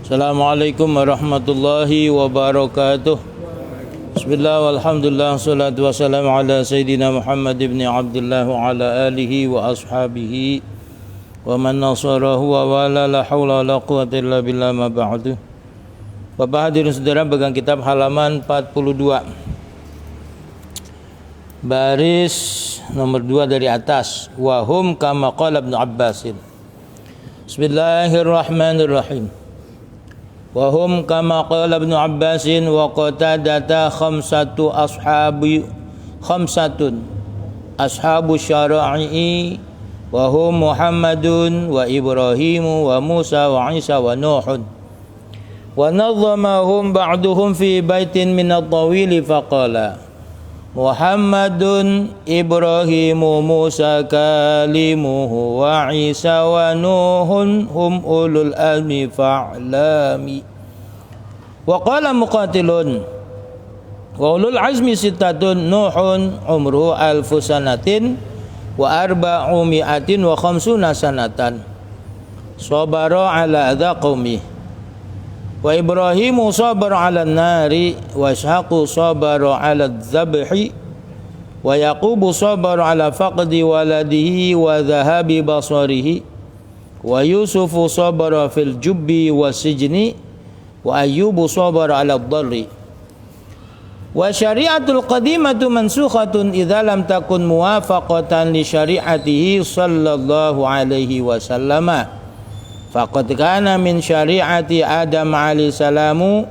Assalamualaikum warahmatullahi wabarakatuh. Bismillah walhamdulillah salatu wassalamu ala sayyidina Muhammad ibn Abdullah wa ala alihi wa ashabihi wa man nasarahu wa wala la hawla wa la quwwata illa billah ma ba'du. Bapak hadirin saudara, pegang kitab halaman 42, baris nomor 2 dari atas. Wahum kama qala Ibnu Abbasin. Bismillahirrahmanirrahim. Wahum kama qala Ibnu Abbasin wa qatadata khamsatun ashabu syara'i wa hum Muhammadun wa Ibrahimu wa Musa wa Isa wa Nuhun wa nadhamahum ba'duhum fi baitin min at-tawili faqala Muhammadun Ibrahimu Musa kalimuhu wa Isa wa Nuhun hum ulul azmi fa'lami. Wa qala Muqatilun wa ulul azmi sittatun Nuhun umruhu alfu sanatin wa arba'u mi'atin wa khamsuna sanatan sabara ala adha qaumih wa Ibrahimu sabara ala nari wa Ishaqu sabara ala dzabhi wa Yaqubu sabara ala faqdi waladihi wa dhahabi basarihi wa Yusufu sabara fil jubbi wa sijni wa Ayyubu sabara ala dharri wa syari'atul qadimatu mansukhatun idza lam takun muwafaqatan li syari'atihi sallallahu alaihi wasallama faqad kana min syari'ati Adam alaihi salamu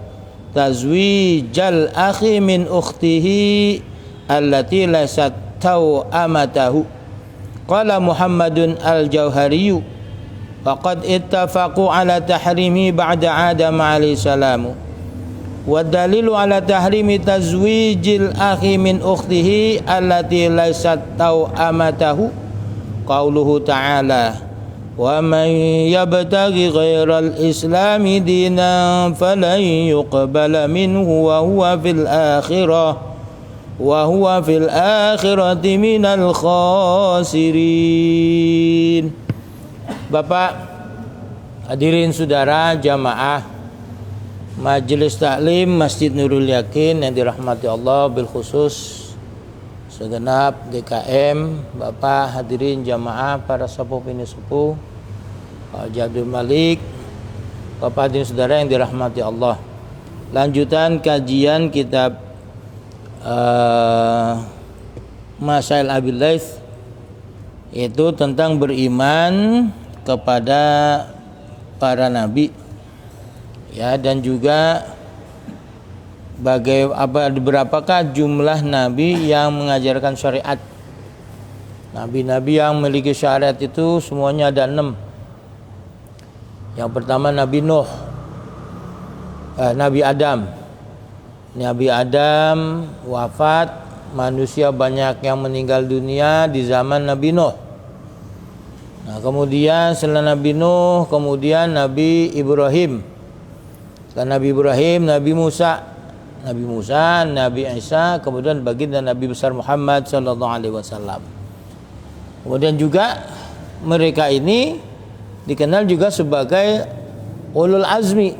tazwijal akhi min ukhtihi allati laysat tawamatahu. Qala Muhammadun al-Jauhari faqad ittafaqu ala tahrimi ba'da Adam alaihi salamu wa dalilu ala tahrimi tazwijil akhi min ukhtihi allati laysat tawamatahu qauluhu ta'ala wa man yabtaghi ghairal islami dinan falan yuqbala minhu wa huwa fil akhirati minal khasirin. Bapak hadirin saudara jamaah Majelis Taklim Masjid Nurul Yakin yang dirahmati Allah, bil khusus segenap DKM, Bapak hadirin jamaah, para sepuh ini sepuh, Pak Jadul Malik, Bapak hadirin saudara yang dirahmati Allah. Lanjutan kajian kitab Masail Abil Laits, yaitu tentang beriman kepada para nabi, ya, dan juga berapakah jumlah nabi yang mengajarkan syariat. Nabi-nabi yang memiliki syariat itu semuanya ada 6. Yang pertama Nabi Nuh, Nabi Adam. Nabi Adam wafat, manusia banyak yang meninggal dunia di zaman Nabi Nuh. Nah, kemudian setelah Nabi Nuh, kemudian Nabi Ibrahim. Setelah Nabi Ibrahim, Nabi Musa, Nabi Isa, kemudian baginda Nabi besar Muhammad sallallahu alaihi wasallam. Kemudian juga mereka ini dikenal juga sebagai ulul azmi,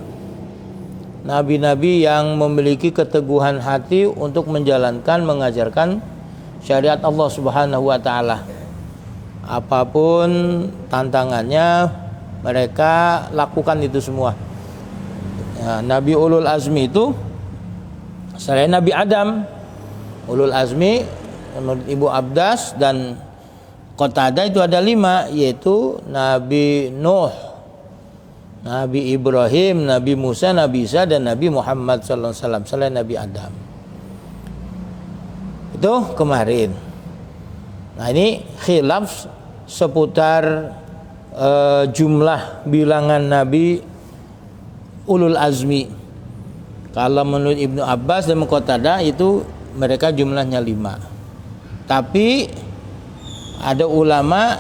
nabi-nabi yang memiliki keteguhan hati untuk mengajarkan syariat Allah Subhanahu wa taala. Apapun tantangannya, mereka lakukan itu semua. Ya, Nabi ulul azmi itu selain Nabi Adam, ulul azmi menurut Ibu Abdas dan Qatadah itu ada 5, yaitu Nabi Nuh, Nabi Ibrahim, Nabi Musa, Nabi Isa, dan Nabi Muhammad sallallahu alaihi wasallam selain Nabi Adam. Itu kemarin. Nah, ini khilaf seputar jumlah bilangan Nabi ulul azmi. Kalau menurut Ibnu Abbas dan Qatadah itu mereka jumlahnya 5. Tapi ada ulama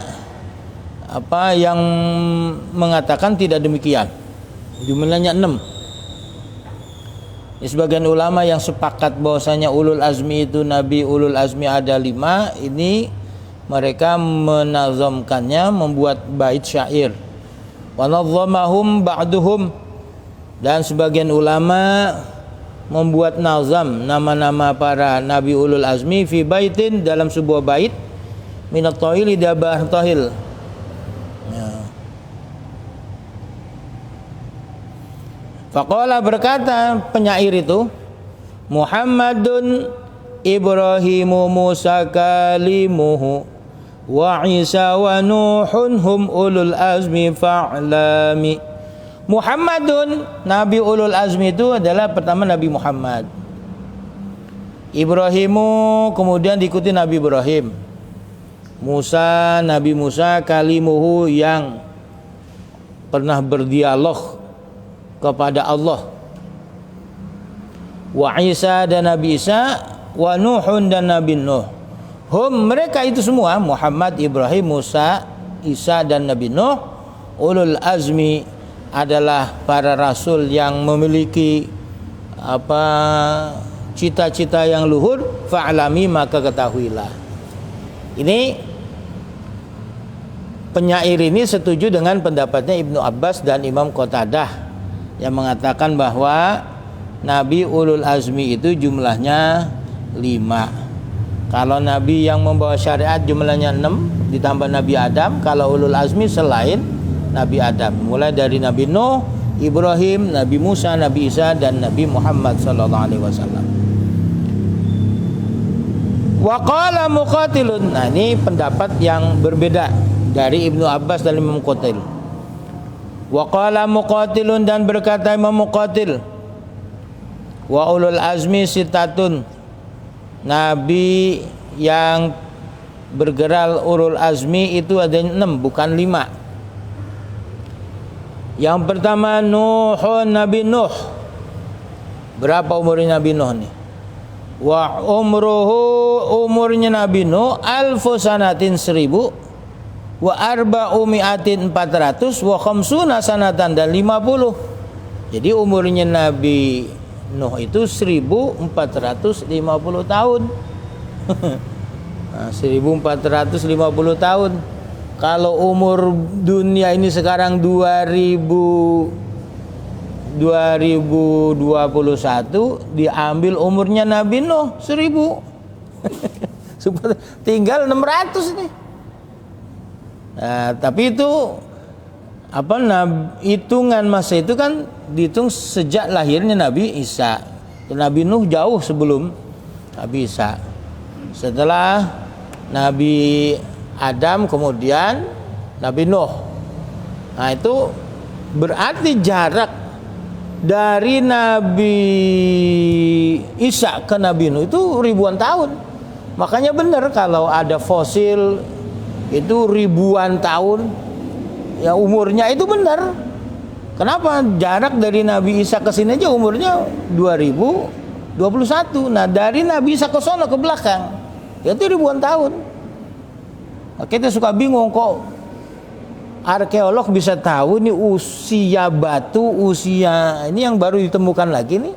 yang mengatakan tidak demikian, jumlahnya 6. Sebagian ulama yang sepakat bahwasanya ulul azmi itu Nabi ulul azmi ada 5, ini mereka menazamkannya, membuat bait syair. Wa nazzamahum ba'duhum, dan sebagian ulama membuat nazam nama-nama para nabi ulul azmi fi baitin, dalam sebuah bait minat tahil dabah tahil. Faqala, berkata penyair itu, Muhammadun Ibrahimu Musa kalimuhu wa Isa wa Nuhun hum ulul azmi fa'lami. Muhammadun, nabi ulul azmi itu adalah pertama Nabi Muhammad. Ibrahimu, kemudian diikuti Nabi Ibrahim. Musa, Nabi Musa kalimuhu, yang pernah berdialog kepada Allah. Wa Isa, dan Nabi Isa. Wa Nuhun, dan Nabi Nuh. Hum, mereka itu semua, Muhammad, Ibrahim, Musa, Isa, dan Nabi Nuh, ulul azmi, adalah para rasul yang memiliki cita-cita yang luhur. Fa'lami, maka ketahuilah. Ini penyair ini setuju dengan pendapatnya Ibnu Abbas dan Imam Qatadah yang mengatakan bahwa Nabi ulul azmi itu jumlahnya 5. Kalau Nabi yang membawa syariat jumlahnya 6, ditambah Nabi Adam. Kalau ulul azmi selain Nabi Adam, mulai dari Nabi Nuh, Ibrahim, Nabi Musa, Nabi Isa, dan Nabi Muhammad sallallahu alaihi wasallam. Wa qala Muqatilun. Nah, ini pendapat yang berbeda dari Ibnu Abbas dan Imam Qatil. Wa qala Muqatilun, dan berkata Imam Muqatil, wa ulul azmi sitatun, nabi yang bergerak ulul azmi itu ada 6, bukan 5. Yang pertama Nuhun, Nabi Nuh. Berapa umurnya Nabi Nuh nih? Wa umurnya Nabi Nuh alfu sanatin 1000, wa arba'umi'atin 400, wa khamsuna sanatan, dan 50. Jadi umurnya Nabi Nuh itu 1450 tahun. Nah, 1450 tahun. Kalau umur dunia ini sekarang 2021, diambil umurnya Nabi Nuh 1000. Tinggal 600 nih. Nah, tapi itu hitungan masa itu kan dihitung sejak lahirnya Nabi Isa. Nabi Nuh jauh sebelum Nabi Isa. Setelah Nabi Adam, kemudian Nabi Nuh. Nah, itu berarti jarak dari Nabi Isa ke Nabi Nuh itu ribuan tahun. Makanya benar kalau ada fosil itu ribuan tahun, ya umurnya itu benar. Kenapa? Jarak dari Nabi Isa ke sini aja umurnya 2021. Nah, dari Nabi Isa ke sono ke belakang, itu ribuan tahun. Nah, kita suka bingung kok arkeolog bisa tahu ini usia batu, usia ini yang baru ditemukan lagi nih,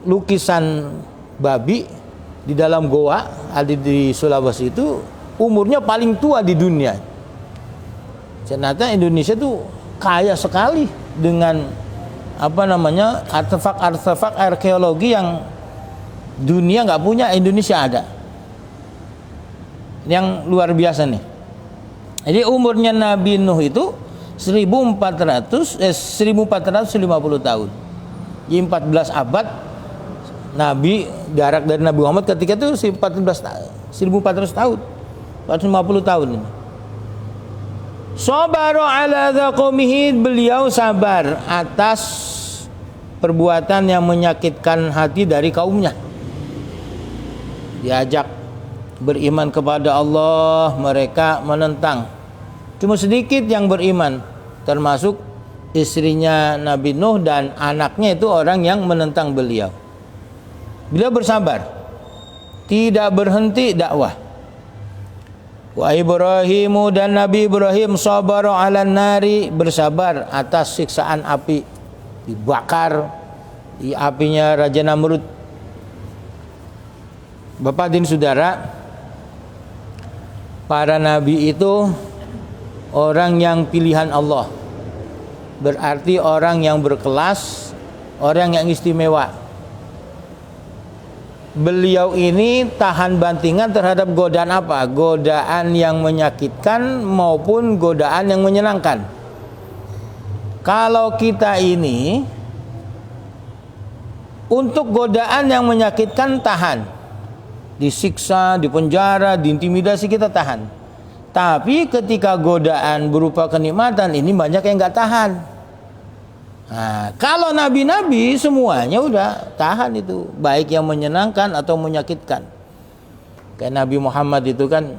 lukisan babi di dalam goa ada di Sulawesi itu umurnya paling tua di dunia. Ternyata Indonesia tuh kaya sekali dengan artefak arkeologi yang dunia nggak punya, Indonesia ada. Yang luar biasa nih. Jadi umurnya Nabi Nuh itu 1450 tahun. Jadi 14 abad Nabi, jarak dari Nabi Muhammad ketika itu 1400 tahun. 450 tahun ini. Sabaru ala dzaqomihi, beliau sabar atas perbuatan yang menyakitkan hati dari kaumnya. Diajak beriman kepada Allah, mereka menentang. Cuma sedikit yang beriman, termasuk istrinya Nabi Nuh dan anaknya itu orang yang menentang beliau. Beliau bersabar, tidak berhenti dakwah. Wa Ibrahimu, dan Nabi Ibrahim sabar ala nari, bersabar atas siksaan api, dibakar di apinya Raja Namrud. Bapak dan saudara, para nabi itu orang yang pilihan Allah. Berarti orang yang berkelas, orang yang istimewa. Beliau ini tahan bantingan terhadap godaan apa? Godaan yang menyakitkan maupun godaan yang menyenangkan. Kalau kita ini untuk godaan yang menyakitkan tahan, disiksa, dipenjara, diintimidasi kita tahan. Tapi ketika godaan berupa kenikmatan ini banyak yang nggak tahan. Nah, kalau nabi-nabi semuanya udah tahan itu, baik yang menyenangkan atau menyakitkan. Kayak Nabi Muhammad itu kan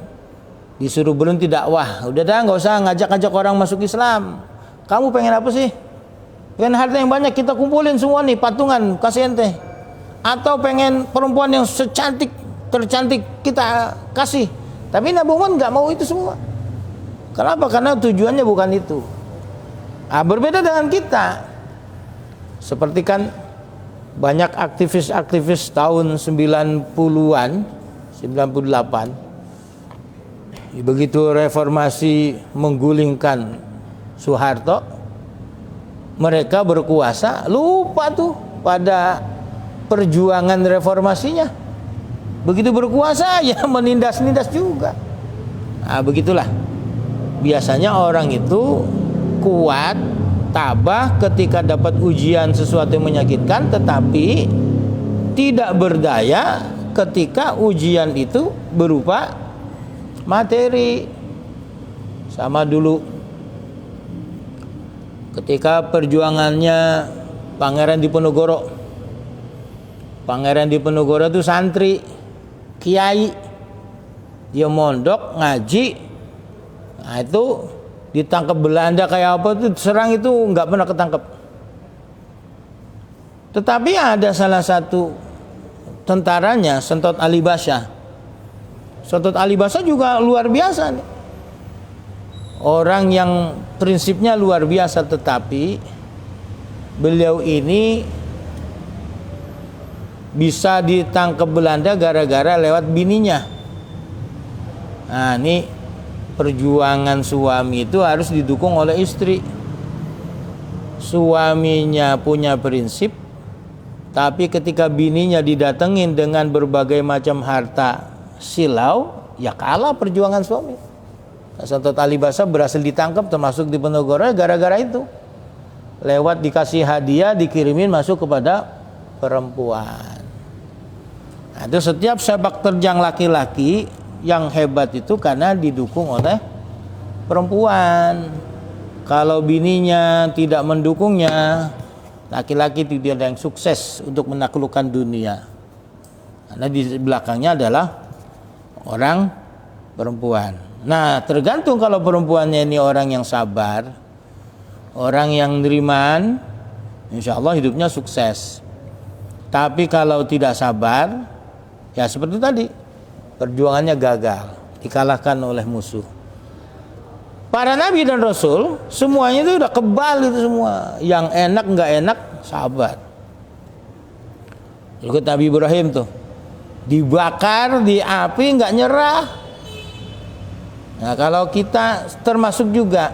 disuruh berhenti dakwah, udah dah nggak usah ngajak-ngajak orang masuk Islam. Kamu pengen apa sih? Pengen harta yang banyak, kita kumpulin semua nih patungan kasih ente. Atau pengen perempuan yang tercantik kita kasih. Tapi Nabi Muhammad nggak mau itu semua. Kenapa? Karena tujuannya bukan itu. Berbeda dengan kita. Seperti kan banyak aktivis-aktivis tahun 90-an, 98. Begitu reformasi menggulingkan Soeharto, mereka berkuasa, lupa tuh pada perjuangan reformasinya. Begitu berkuasa ya menindas-nindas juga. Begitulah. Biasanya orang itu kuat, tabah ketika dapat ujian sesuatu yang menyakitkan, tetapi tidak berdaya ketika ujian itu berupa materi. Sama dulu ketika perjuangannya Pangeran Diponegoro. Pangeran Diponegoro itu santri, kiai, dia mondok ngaji. Nah itu ditangkap Belanda kayak apa tuh, serang itu nggak pernah ketangkep. Tetapi ada salah satu tentaranya, Sentot Ali Basha. Sentot Ali Basha juga luar biasa nih. Orang yang prinsipnya luar biasa, tetapi beliau ini bisa ditangkap Belanda gara-gara lewat bininya. Nah ini perjuangan suami itu harus didukung oleh istri. Suaminya punya prinsip, tapi ketika bininya didatengin dengan berbagai macam harta silau, ya kalah perjuangan suami. Sentot Ali Basha berhasil ditangkap termasuk di Diponegoro gara-gara itu. Lewat dikasih hadiah, dikirimin masuk kepada perempuan. Nah, itu setiap sepak terjang laki-laki yang hebat itu karena didukung oleh perempuan. Kalau bininya tidak mendukungnya, laki-laki tidak ada yang sukses untuk menaklukkan dunia. Karena di belakangnya adalah orang perempuan. Nah, tergantung kalau perempuannya ini orang yang sabar, orang yang nerimaan, insya Allah hidupnya sukses. Tapi kalau tidak sabar, ya seperti tadi, perjuangannya gagal, dikalahkan oleh musuh. Para nabi dan rasul semuanya itu udah kebal itu semua. Yang enak nggak enak sabar. Ikut Nabi Ibrahim tuh, dibakar di api nggak nyerah. Nah kalau kita termasuk juga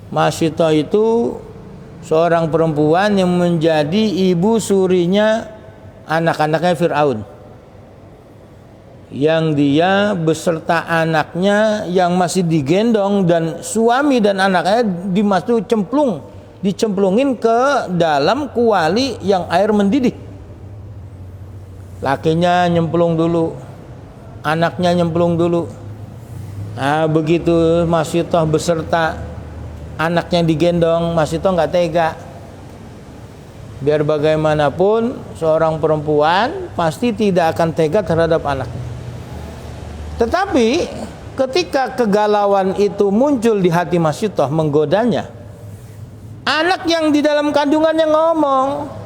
Masyitah itu seorang perempuan yang menjadi ibu surinya anak-anaknya Fir'aun, yang dia beserta anaknya yang masih digendong dan suami dan anaknya dicemplungin ke dalam kuali yang air mendidih. Lakinya nyemplung dulu, anaknya nyemplung dulu. Nah begitu Masyitah beserta anaknya digendong, Masyitah nggak tega. Biar bagaimanapun seorang perempuan pasti tidak akan tega terhadap anaknya. Tetapi ketika kegalauan itu muncul di hati Masyitah menggodanya, anak yang di dalam kandungannya ngomong.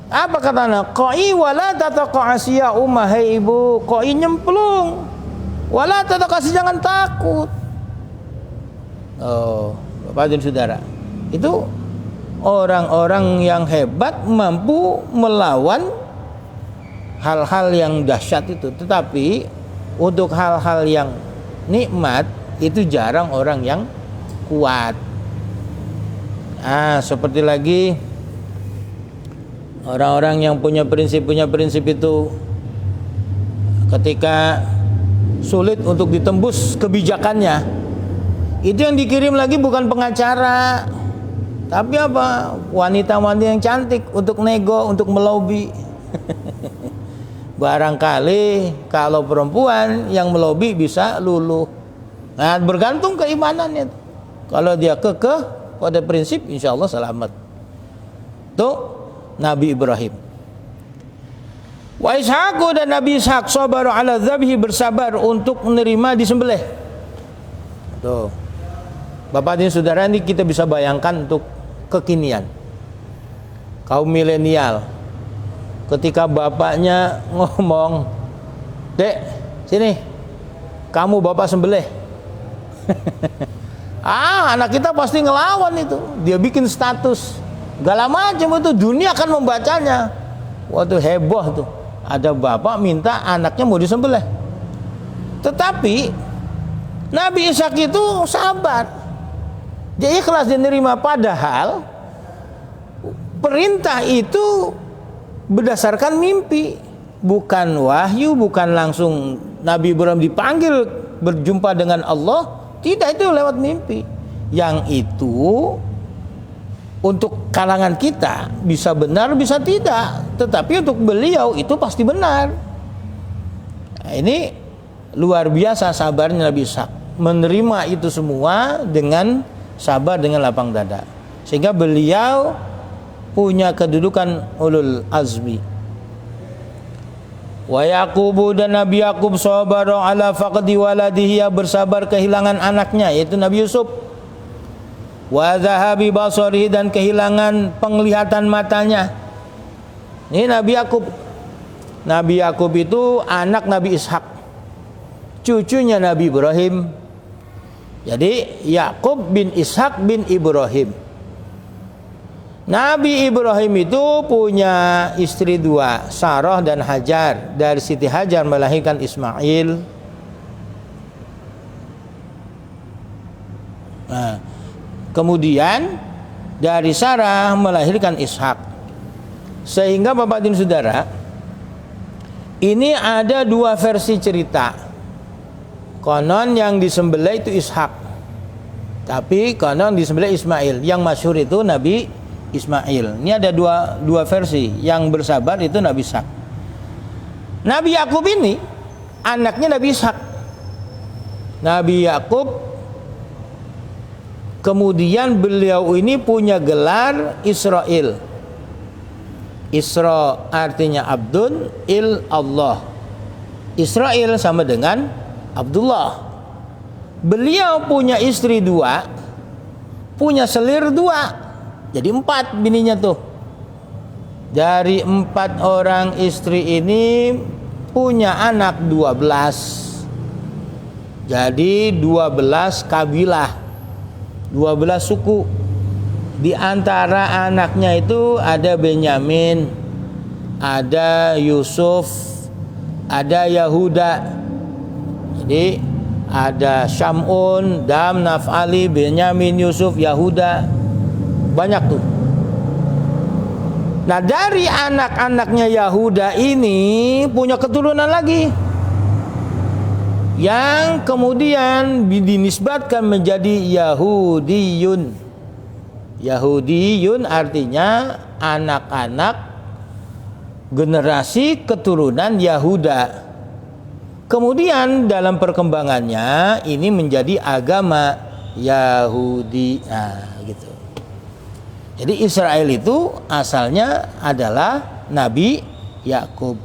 Apa katanya? Qai wala tataqasi ya ummah, hai ibu, qai nyemplung. Wala tataqasi, jangan takut. Oh, Bapak dan Saudara. Itu orang-orang yang hebat mampu melawan hal-hal yang dahsyat itu. Tetapi untuk hal-hal yang nikmat itu jarang orang yang kuat. Seperti lagi orang-orang yang punya prinsip itu ketika sulit untuk ditembus kebijakannya, itu yang dikirim lagi bukan pengacara, tapi apa? Wanita-wanita yang cantik untuk nego, untuk melobi. Barangkali kalau perempuan yang melobi bisa luluh. Nah, bergantung keimanannya. Kalau dia kekeh pada prinsip, insya Allah selamat. Tuh Nabi Ibrahim. Wa Ishaqu, dan Nabi Ishaq sabaru ala dzabhi, bersabar untuk menerima disembelih. Tuh. Bapak dan saudara, ini kita bisa bayangkan untuk kekinian. Kaum milenial, ketika bapaknya ngomong, "Dek, sini, kamu bapak sembelih." Anak kita pasti ngelawan itu. Dia bikin status, segala macam itu, dunia akan membacanya. Waktu heboh tuh, ada bapak minta anaknya mau disembelih. Tetapi Nabi Ishak itu sabar, dia ikhlas, dia nerima. Padahal perintah itu berdasarkan mimpi, bukan wahyu, bukan langsung Nabi Ibrahim dipanggil berjumpa dengan Allah. Tidak, itu lewat mimpi. Yang itu untuk kalangan kita bisa benar, bisa tidak. Tetapi untuk beliau itu pasti benar. Nah, ini luar biasa sabarnya Nabi Ishak, menerima itu semua dengan sabar, dengan lapang dada, sehingga beliau punya kedudukan ulul azmi. Wa Yaqubu, dan Nabi Yakub sabara ala faqdi waladihi, bersabar kehilangan anaknya yaitu Nabi Yusuf. Wa dhahabi basarihi, dan kehilangan penglihatan matanya. Ini Nabi Yakub. Nabi Yakub itu anak Nabi Ishak, cucunya Nabi Ibrahim. Jadi Yakub bin Ishak bin Ibrahim. Nabi Ibrahim itu punya istri dua, Sarah dan Hajar. Dari Siti Hajar melahirkan Ismail. Nah, kemudian dari Sarah melahirkan Ishak. Sehingga Bapak dan Saudara, ini ada dua versi cerita. Konon yang disembelih itu Ishak, tapi konon disembelih Ismail. Yang masyhur itu Nabi Ismail. Ini ada dua versi. Yang bersabar itu Nabi Ishak. Nabi Yakub ini anaknya Nabi Ishak. Nabi Yakub kemudian beliau ini punya gelar Israel. Isra artinya Abdun, il Allah. Israel sama dengan Abdullah. Beliau punya istri dua, punya selir dua. Jadi 4 bininya tuh. Dari 4 orang istri ini punya anak 12. Jadi 12 kabilah, 12 suku. Di antara anaknya itu ada Benyamin, ada Yusuf, ada Yahuda. Jadi ada Syamun, Dam, Naf'ali, Benyamin, Yusuf, Yahuda. Banyak tuh. Nah, dari anak-anaknya Yahuda ini punya keturunan lagi yang kemudian dinisbatkan menjadi Yahudiyun. Yahudiyun artinya anak-anak generasi keturunan Yahuda. Kemudian dalam perkembangannya ini menjadi agama Yahudi. Nah, gitu. Jadi Israel itu asalnya adalah Nabi Yakub.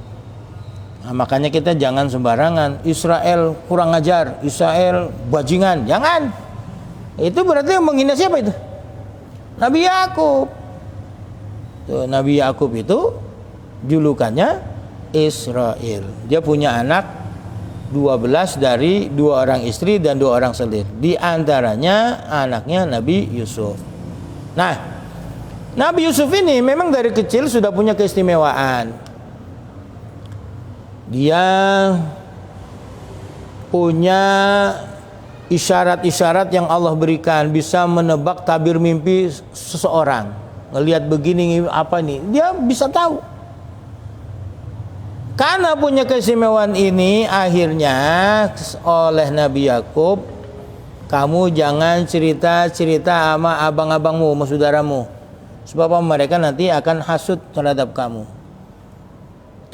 Nah, makanya kita jangan sembarangan Israel kurang ajar, Israel bajingan. Jangan. Itu berarti yang menghina siapa itu? Nabi Yakub. Tuh, Nabi Yakub itu julukannya Israel. Dia punya anak 12 dari 2 orang istri dan 2 orang selir. Di antaranya anaknya Nabi Yusuf. Nah, Nabi Yusuf ini memang dari kecil sudah punya keistimewaan. Dia punya isyarat-isyarat yang Allah berikan, bisa menebak tabir mimpi seseorang. Ngelihat begini apa nih, dia bisa tahu. Karena punya keistimewaan ini, akhirnya oleh Nabi Yakub, kamu jangan cerita-cerita sama abang-abangmu, sama saudaramu, sebab mereka nanti akan hasud terhadap kamu.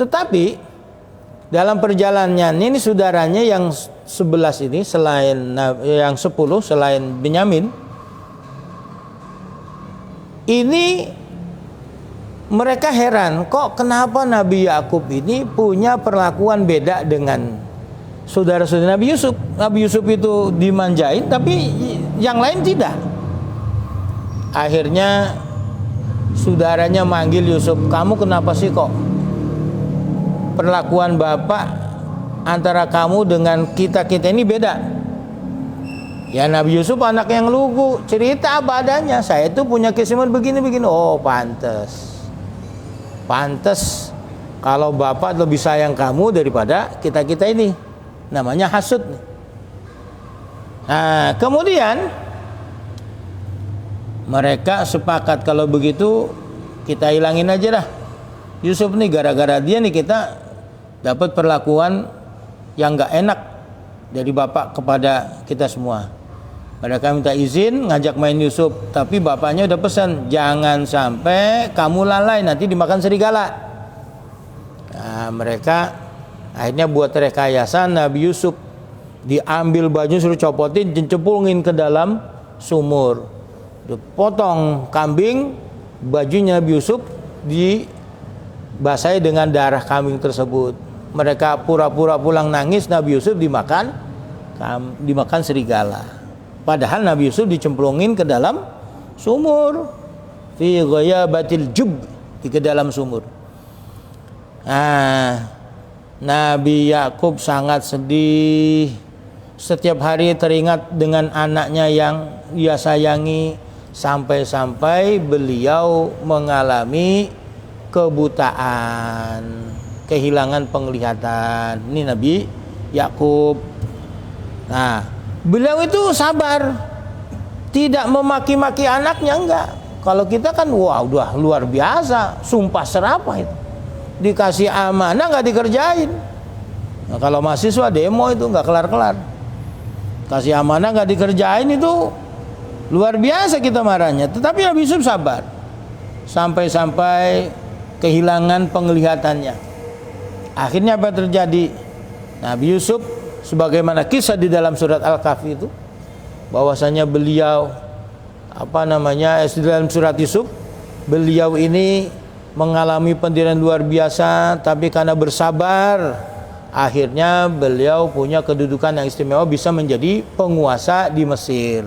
Tetapi dalam perjalanannya ini saudaranya yang 11 ini, selain yang 10 selain Benyamin, ini mereka heran, kok kenapa Nabi Yakub ini punya perlakuan beda dengan saudara-saudara Nabi Yusuf. Nabi Yusuf itu dimanjain, tapi yang lain tidak. Akhirnya saudaranya manggil Yusuf, kamu kenapa sih kok perlakuan bapak antara kamu dengan kita-kita ini beda? Ya, Nabi Yusuf anak yang lugu, cerita apa adanya, saya itu punya keistimewaan begini-begini. Oh, pantes kalau bapak lebih sayang kamu daripada kita-kita ini. Namanya hasud. Nah, kemudian mereka sepakat kalau begitu kita hilangin aja dah Yusuf nih, gara-gara dia nih kita dapat perlakuan yang gak enak dari bapak kepada kita semua. Mereka minta izin ngajak main Yusuf, tapi bapaknya udah pesan, jangan sampai kamu lalai nanti dimakan serigala. Nah, mereka akhirnya buat rekayasa. Nabi Yusuf diambil baju, suruh copotin, dicemplungin ke dalam sumur. Dipotong kambing, bajunya Nabi Yusuf dibasahi dengan darah kambing tersebut. Mereka pura-pura pulang nangis, Nabi Yusuf dimakan serigala. Padahal Nabi Yusuf dicemplungin ke dalam sumur, fi ghayabatil jub, di ke dalam sumur. Nah, Nabi Yakub sangat sedih. Setiap hari teringat dengan anaknya yang ia sayangi, sampai-sampai beliau mengalami kebutaan, kehilangan penglihatan. Ini Nabi Yakub. Nah, beliau itu sabar, tidak memaki-maki anaknya, enggak. Kalau kita kan wah udah luar biasa, sumpah serapah itu. Dikasih amanah nggak dikerjain. Nah, kalau mahasiswa demo itu nggak kelar-kelar. Kasih amanah nggak dikerjain itu luar biasa kita marahnya. Tetapi Nabi Yusuf sabar, sampai-sampai kehilangan penglihatannya. Akhirnya apa terjadi? Nabi Yusuf, sebagaimana kisah di dalam surat Al-Kahfi itu, bahwasanya beliau di dalam surat Yusuf, beliau ini mengalami penderitaan luar biasa, tapi karena bersabar, akhirnya beliau punya kedudukan yang istimewa, bisa menjadi penguasa di Mesir.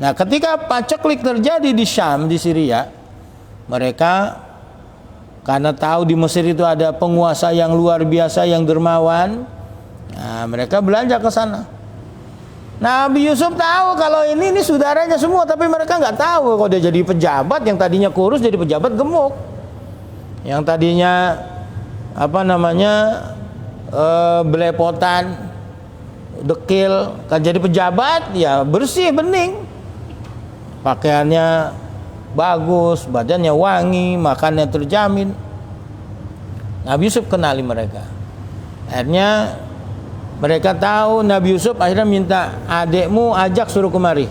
Nah, ketika paceklik terjadi di Syam, di Syria, mereka karena tahu di Mesir itu ada penguasa yang luar biasa, yang dermawan, nah, mereka belanja ke sana. Nabi Yusuf tahu kalau ini saudaranya semua, tapi mereka nggak tahu kalau dia jadi pejabat, yang tadinya kurus jadi pejabat gemuk, yang tadinya belepotan, dekil, kan jadi pejabat ya bersih, bening, pakaiannya bagus, badannya wangi, makannya terjamin. Nabi Yusuf kenali mereka. Akhirnya mereka tahu Nabi Yusuf, akhirnya minta, adekmu ajak suruh kemari,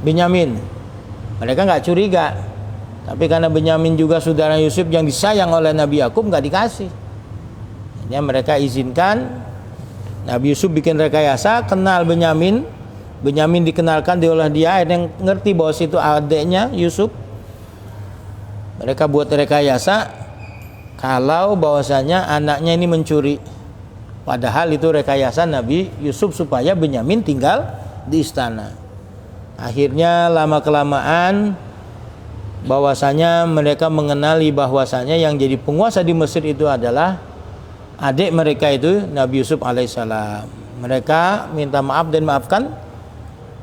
Benyamin. Mereka nggak curiga, tapi karena Benyamin juga saudara Yusuf yang disayang oleh Nabi Yakub, nggak dikasih. Akhirnya mereka izinkan. Nabi Yusuf bikin rekayasa, kenal Benyamin. Benyamin dikenalkan oleh dia, akhirnya ngerti bahwa situ adeknya Yusuf. Mereka buat rekayasa kalau bahwasanya anaknya ini mencuri. Padahal itu rekayasa Nabi Yusuf supaya Benyamin tinggal di istana. Akhirnya lama-kelamaan bahwasanya mereka mengenali bahwasanya yang jadi penguasa di Mesir itu adalah adik mereka itu, Nabi Yusuf alaihissalam. Mereka minta maaf dan maafkan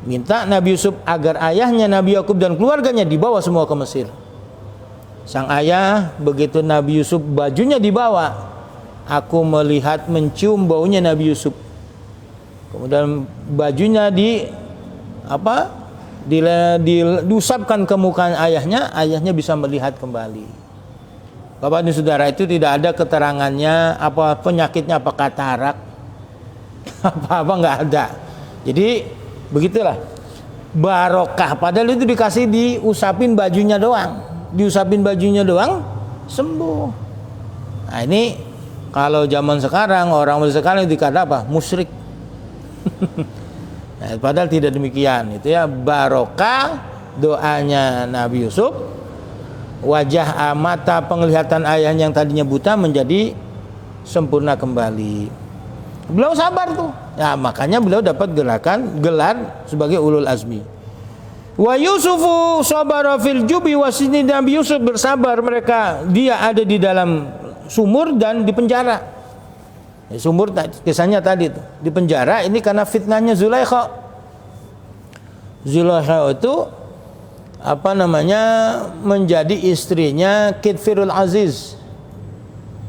minta Nabi Yusuf agar ayahnya Nabi Yakub dan keluarganya dibawa semua ke Mesir. Sang ayah, begitu Nabi Yusuf bajunya dibawa, aku melihat mencium baunya Nabi Yusuf. Kemudian bajunya diusapkan ke muka ayahnya bisa melihat kembali. Bapak dan saudara, itu tidak ada keterangannya apa penyakitnya, apa katarak, apa nggak ada. Jadi begitulah barokah. Padahal itu dikasih diusapin bajunya doang, sembuh. Nah ini kalau zaman sekarang, orang sekarang dikata apa? Musyrik. Nah, padahal tidak demikian. Itu ya barokah doanya Nabi Yusuf. Wajah mata penglihatan ayahnya yang tadinya buta menjadi sempurna kembali. Beliau sabar tuh. Ya, makanya beliau dapat gelar sebagai ulul azmi. Wa Yusufu sabara fil jubi wasini, Nabi Yusuf bersabar dia ada di dalam sumur dan di penjara. Ya, sumur kisahnya tadi tuh, di penjara ini karena fitnahnya Zulaikha. Zulaikha itu menjadi istrinya Kitfirul Aziz.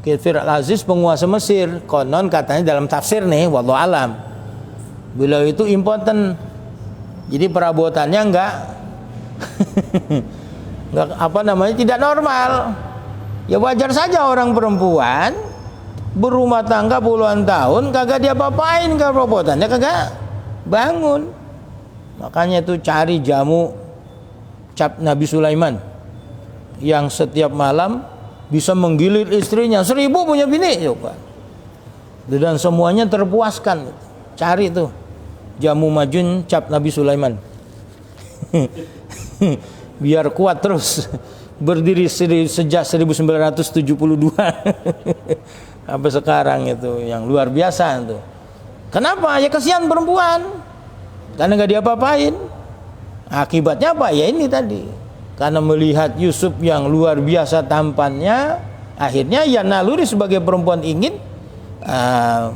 Kitfirul Aziz penguasa Mesir. Konon katanya dalam tafsir nih, wallahu alam, beliau itu impoten. Jadi perabotannya enggak tidak normal. Ya wajar saja orang perempuan berumah tangga puluhan tahun kagak dia apa-apain, perabotannya kagak bangun. Makanya itu cari jamu cap Nabi Sulaiman yang setiap malam bisa menggilir istrinya 1000 punya bini, coba. Dan semuanya terpuaskan. Cari tuh jamu majun cap Nabi Sulaiman. Biar kuat terus. Berdiri sejak 1972 sampai sekarang, itu yang luar biasa itu. Kenapa? Ya kasihan perempuan, karena nggak diapa-apain. Akibatnya apa? Ya ini tadi, karena melihat Yusuf yang luar biasa tampannya, akhirnya ya naluri sebagai perempuan ingin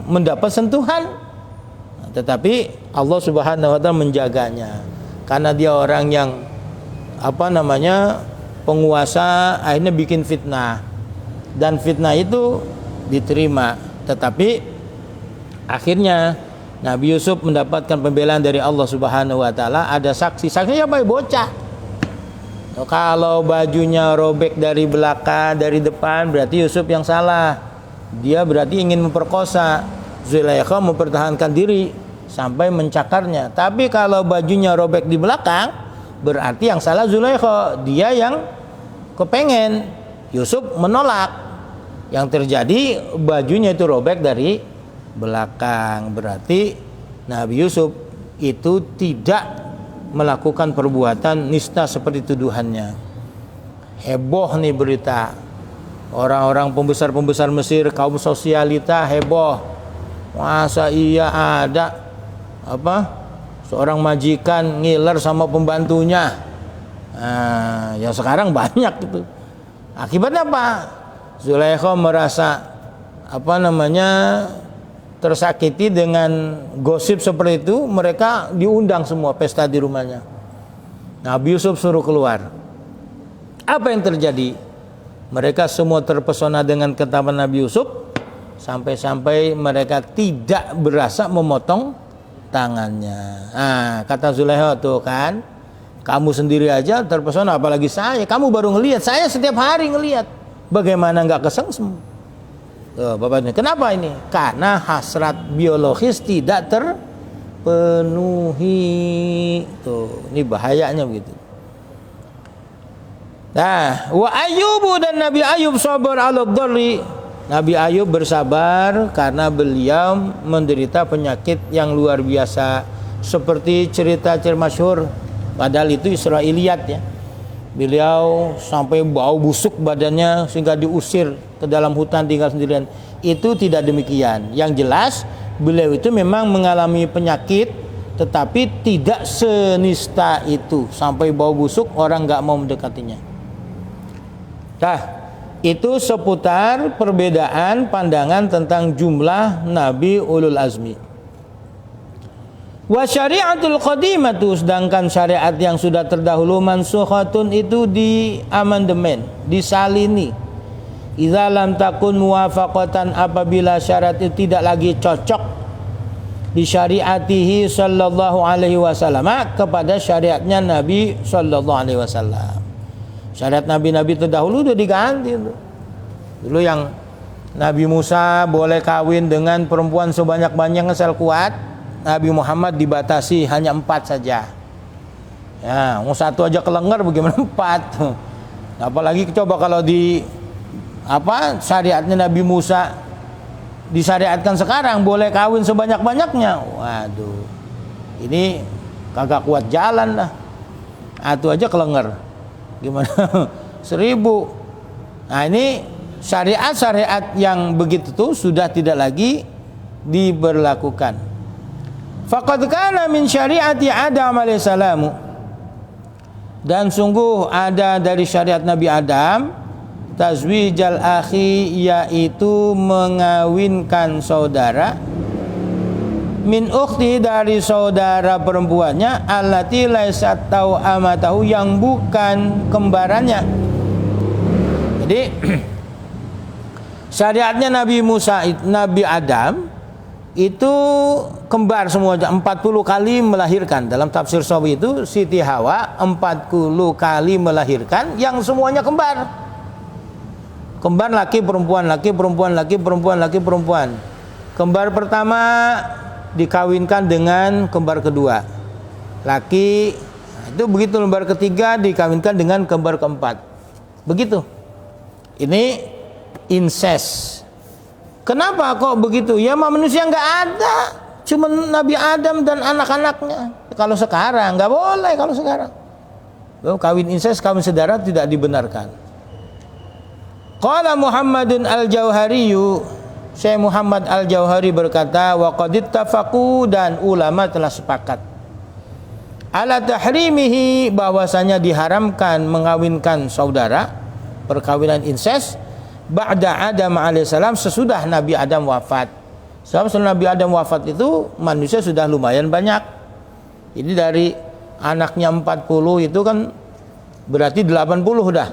mendapat sentuhan. Tetapi Allah Subhanahu wa Ta'ala menjaganya, karena dia orang yang penguasa, akhirnya bikin fitnah, dan fitnah itu diterima. Tetapi akhirnya Nabi Yusuf mendapatkan pembelaan dari Allah Subhanahu wa Ta'ala. Ada saksinya apa? Bocah. Kalau bajunya robek dari belakang, dari depan, berarti Yusuf yang salah. Dia berarti ingin memperkosa. Zulaikha mempertahankan diri sampai mencakarnya. Tapi kalau bajunya robek di belakang, berarti yang salah Zulaikha. Dia yang kepengen, Yusuf menolak. Yang terjadi bajunya itu robek dari belakang. Berarti Nabi Yusuf itu tidak melakukan perbuatan nista seperti tuduhannya. Heboh nih berita. Orang-orang pembesar Mesir, kaum sosialita heboh. Masa iya ada seorang majikan ngiler sama pembantunya. Nah, ya sekarang banyak itu. Akibatnya apa? Zulaikha merasa tersakiti dengan gosip seperti itu. Mereka diundang semua pesta di rumahnya. Nabi Yusuf suruh keluar. Apa yang terjadi? Mereka semua terpesona dengan ketapan Nabi Yusuf, sampai-sampai mereka tidak berasa memotong tangannya. Nah, kata Zulaikha tuh kan, kamu sendiri aja terpesona, apalagi saya. Kamu baru ngelihat, saya setiap hari ngelihat. Bagaimana nggak kesengsem? Tuh, Bapak, kenapa ini? Karena hasrat biologis tidak terpenuhi. Tuh, ini bahayanya begitu. Nah, wa Ayyubu, dan Nabi Ayyub sabar ala dharri. Nabi Ayyub bersabar karena beliau menderita penyakit yang luar biasa, seperti cerita masyhur, padahal itu Israiliyat ya. Beliau sampai bau busuk badannya sehingga diusir ke dalam hutan tinggal sendirian. Itu tidak demikian. Yang jelas beliau itu memang mengalami penyakit, tetapi tidak senista itu sampai bau busuk orang nggak mau mendekatinya. Nah, itu seputar perbedaan pandangan tentang jumlah Nabi Ulul Azmi. Wa syari'atul qadimatu, sedangkan syariat yang sudah terdahulu mansukhatun itu di amandemen, disalini. Idza lam takun muwafaqatan, apabila syarat itu tidak lagi cocok di syariatihi sallallahu alaihi wasallam, kepada syariatnya Nabi sallallahu alaihi wasallam. Syariat nabi-nabi terdahulu sudah diganti. Dulu yang Nabi Musa boleh kawin dengan perempuan sebanyak-banyaknya asal kuat, Nabi Muhammad dibatasi hanya 4 saja. Ya, mau 1 aja kelengar, bagaimana 4? Apalagi coba kalau di syariatnya Nabi Musa disyariatkan sekarang boleh kawin sebanyak-banyaknya. Waduh, ini kagak kuat jalan lah. Itu aja kelengar, gimana 1000? Nah, ini syariat-syariat yang begitu tuh sudah tidak lagi diberlakukan. Faqad kana min syariati Adam alaihissalamu, dan sungguh ada dari syariat Nabi Adam, tazwijal akhi, yaitu mengawinkan saudara, min ukhti, dari saudara perempuannya, allati laysat amatahu, yang bukan kembarannya. Jadi syariatnya Nabi Musa, Nabi Adam itu kembar semua, 40 kali melahirkan. Dalam tafsir Sawi itu Siti Hawa 40 kali melahirkan, yang semuanya kembar. Kembar laki perempuan, laki perempuan, laki perempuan, laki perempuan. Kembar pertama dikawinkan dengan kembar kedua, laki. Itu begitu, kembar ketiga dikawinkan dengan kembar keempat. Begitu. Ini incest. Kenapa kok begitu? Ya manusia nggak ada, cuma Nabi Adam dan anak-anaknya. Kalau sekarang nggak boleh, kalau sekarang kawin incest, kawin saudara tidak dibenarkan. Qala Muhammadun al-Jauhariyu, Syekh Muhammad al-Jauhari berkata, wa qad ittafaqu, dan ulama telah sepakat, ala tahrimihi, bahwasanya diharamkan mengawinkan saudara, perkawinan incest, ba'da Adam alaihissalam, sesudah Nabi Adam wafat. Sebab setelah Nabi Adam wafat itu manusia sudah lumayan banyak. Jadi dari anaknya 40 itu kan berarti 80 dah.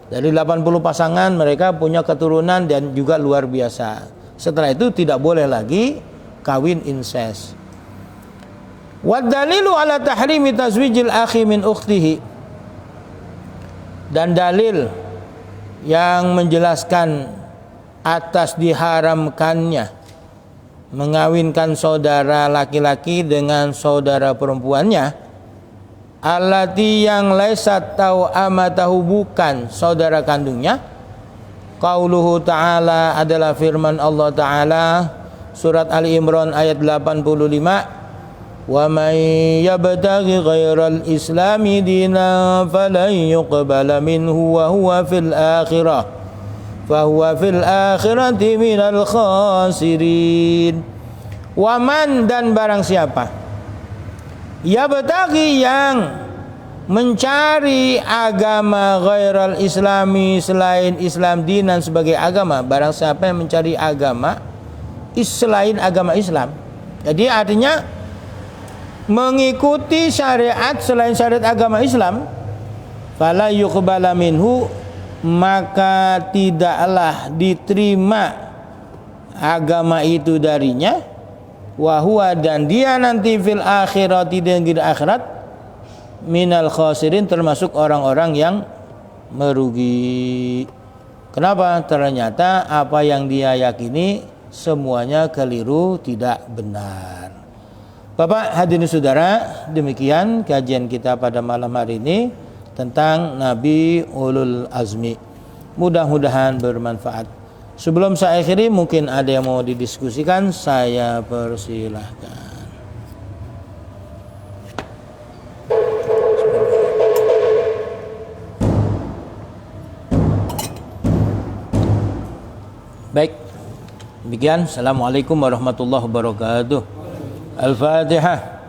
Dari 80 pasangan mereka punya keturunan dan juga luar biasa. Setelah itu tidak boleh lagi kawin incest. Wad dalilu ala tahrimi tazwijil akhi min ukhtihi, dan dalil yang menjelaskan atas diharamkannya mengawinkan saudara laki-laki dengan saudara perempuannya, allati, yang laisat amatahu, bukan saudara kandungnya. Qauluhu ta'ala, adalah firman Allah Ta'ala, surat Ali Imran ayat 85, wa man yabtaghi ghairal islami dinan falan yuqbala minhu wa huwa fil akhirah fa huwa fil akhirati minal khasirin. Wa man, dan barang siapa, yabtaghi, yang mencari agama ghairal islami, selain Islam, dinan, sebagai agama. Barang siapa yang mencari agama selain agama Islam, jadi artinya mengikuti syariat selain syariat agama Islam, fala yuqbala minhu, maka tidaklah diterima agama itu darinya, wa huwa, dan dia nanti fil akhirati, dan di akhirat, minal khasirin, termasuk orang-orang yang merugi. Kenapa? Ternyata apa yang dia yakini semuanya keliru, tidak benar. Bapak hadirin saudara, demikian kajian kita pada malam hari ini tentang Nabi Ulul Azmi. Mudah-mudahan bermanfaat. Sebelum saya akhiri, mungkin ada yang mau didiskusikan, saya persilahkan. Baik, demikian. Assalamualaikum warahmatullahi wabarakatuh. Al-Fatihah.